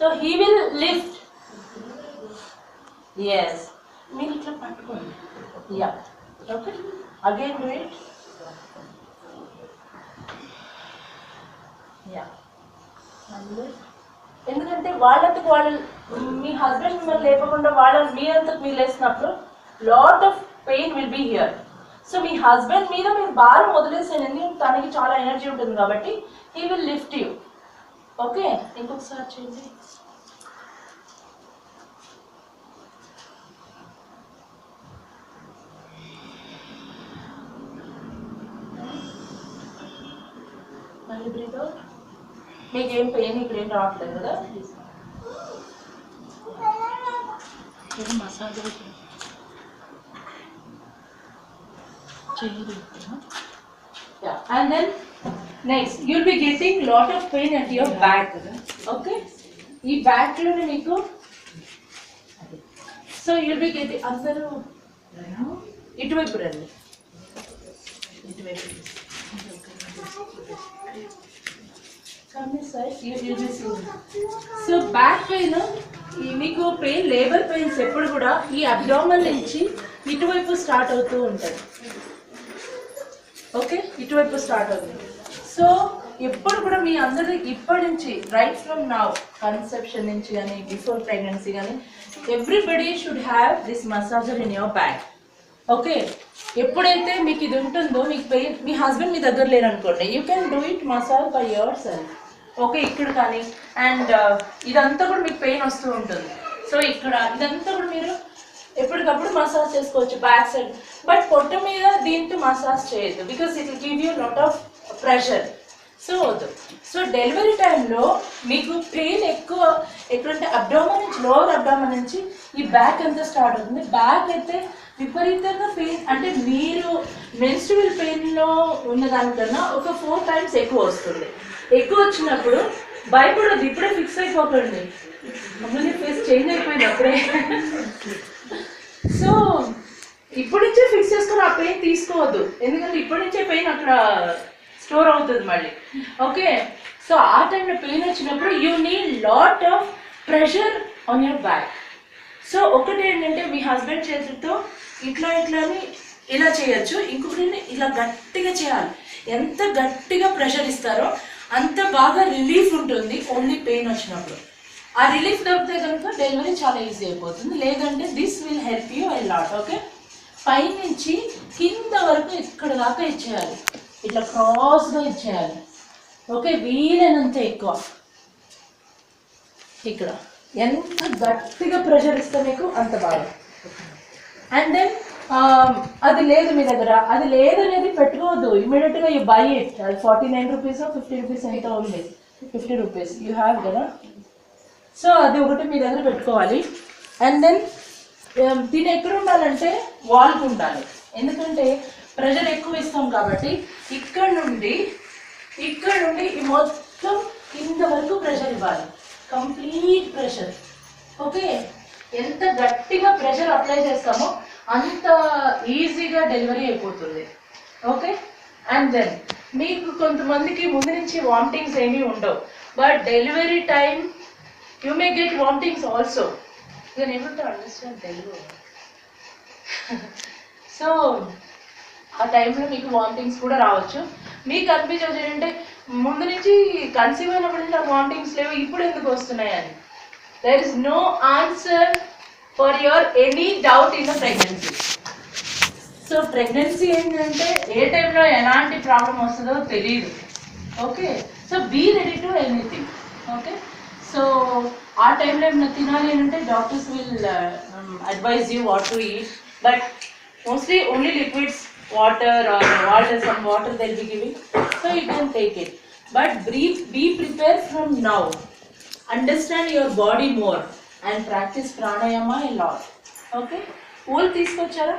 So he will lift. Yes. మీరు ఇట్లా పట్టుకోండి. Yeah. Okay. Again do it. Yeah. ఎందుకంటే వాళ్ళంతకు వాళ్ళు మీ హస్బెండ్ మిమ్మల్ని లేపకుండా వాళ్ళని మీరంతకు మీరు లేసినప్పుడు lot of pain will be here. So మీ హస్బెండ్ మీద మీరు భారం వదిలేసేయండి, తనకి చాలా ఎనర్జీ ఉంటుంది కాబట్టి he will lift you. Okay, ఇంకొకసారి చేయండి. మళ్ళీ బ్రీత్ అవుట్. మీకు ఏం పెయిన్ ఇక్కడ ఏం రావట్లేదు కదా? Massage yeah, and then next you'll be getting lot of pain at your back. Okay, ee back lo meeku so you'll be getting andaru ituvaipu randi ituvaipu come this side you'll be seeing. So back pain మీకు pain labour pains ఎప్పుడు కూడా ఈ abdominal నుంచి ఇటువైపు start అవుతూ ఉంటుంది. Okay, ఇటువైపు start అవుతుంది. సో ఎప్పుడు కూడా మీ అందరూ ఇప్పటి నుంచి రైట్ ఫ్రమ్ నౌ కన్సెప్షన్ నుంచి కానీ బిఫోర్ ప్రెగ్నెన్సీ కానీ everybody should have this massager in your back. Okay, ఎప్పుడైతే మీకు ఇది ఉంటుందో మీకు పెయిన్ మీ హస్బెండ్ మీ దగ్గర లేరనుకోండి, you can do it massage by yourself. Okay, ఇక్కడ కానీ అండ్ ఇదంతా కూడా మీకు పెయిన్ వస్తూ ఉంటుంది. సో ఇక్కడ ఇదంతా కూడా మీరు ఎప్పటికప్పుడు మసాజ్ చేసుకోవచ్చు బ్యాక్ సైడ్. బట్ పొట్ట మీద దీంతో మసాజ్ చేయొద్దు, because it will give you lot of pressure. So వద్దు. సో డెలివరీ టైంలో మీకు పెయిన్ ఎక్కువ ఎక్కడంటే అబ్డామన్ నుంచి, లోవర్ అబ్డామన్ నుంచి ఈ బ్యాక్ అంతా స్టార్ట్ అవుతుంది. బ్యాక్ అయితే విపరీతంగా పెయిన్, అంటే మీరు మెన్స్ట్రువల్ పెయిన్లో ఉన్నదానికన్నా ఒక 4 times ఎక్కువ వస్తుంది. ఎక్కువ వచ్చినప్పుడు భయపడద్దు, ఇప్పుడే ఫిక్స్ అయిపోకండి. మమ్మల్ని ఫేస్ చేంజ్ అయిపోయింది అప్పుడే. సో ఇప్పటి నుంచే ఫిక్స్ చేసుకొని ఆ పెయిన్ తీసుకోవద్దు, ఎందుకంటే ఇప్పటి నుంచే పెయిన్ అక్కడ స్టోర్ అవుతుంది మళ్ళీ. ఓకే, సో ఆ టైంలో పెయిన్ వచ్చినప్పుడు you need lot of pressure on your back. So ఒకటి ఏంటంటే మీ హస్బెండ్ చేతితో ఇట్లా అని ఇలా చేయొచ్చు, ఇంకొకటి ఇలా గట్టిగా చేయాలి. ఎంత గట్టిగా ప్రెషర్ ఇస్తారో అంత బాగా రిలీఫ్ ఉంటుంది ఓన్లీ పెయిన్ వచ్చినప్పుడు. ఆ రిలీఫ్ దొరికితే కనుక డెలివరీ చాలా ఈజీ అయిపోతుంది. లేదంటే this will help you I lot. Okay, పైనుంచి కింద వరకు ఇక్కడ దాకా ఇచ్చేయాలి, ఇట్లా క్రాస్గా ఇచ్చేయాలి. ఓకే, వీలైనంత ఎక్కువ ఇక్కడ ఎంత గట్టిగా ప్రెషర్ ఇస్తే మీకు అంత బాగా. అండ్ దెన్ అది లేదు మీ దగ్గర, అది లేదనేది పెట్టుకోవద్దు. ఇమీడియట్గా యూ బై ఇట్. అది 49 rupees 50 rupees ఎంత ఉంది, 50 rupees యూ హ్యావ్ కదా. సో అది ఒకటి మీ దగ్గర పెట్టుకోవాలి. అండ్ దెన్ దీని ఎక్కడ ఉండాలంటే వాల్కి ఉండాలి, ఎందుకంటే ప్రెషర్ ఎక్కువ ఇస్తాం కాబట్టి ఇక్కడ నుండి ఈ మొత్తం కింద వరకు ప్రెషర్ ఇవ్వాలి, కంప్లీట్ ప్రెషర్. ఓకే, ఎంత గట్టిగా ప్రెషర్ అప్లై చేస్తామో అంత ఈజీగా డెలివరీ అయిపోతుంది. ఓకే, అండ్ దెన్ మీకు కొంతమందికి ముందు నుంచి వామిటింగ్స్ ఏమీ ఉండవు, but delivery time you may get vomitings also. You are able to understand Telugu. So ఆ టైంలో మీకు వామిటింగ్స్ కూడా రావచ్చు. మీకు అనిపించవచ్చు ఏంటంటే ముందు నుంచి కన్సీవ్ అయినప్పుడు నాకు వామిటింగ్స్ లేవు, ఇప్పుడు ఎందుకు వస్తున్నాయి అని. There is no answer for your any doubt in the pregnancy. So pregnancy ఏంటంటే ఏ టైంలో ఎలాంటి ప్రాబ్లం వస్తుందో తెలియదు. Okay, so be ready to anything. Okay, so ఆ టైంలో ఏమైనా తినాలి అంటే doctors will advise you what to eat, but mostly only liquids, water or some water they'll be giving, so you can take it. But be prepared from now. Understand your body more and practice pranayama a lot. Okay, all teeskochara.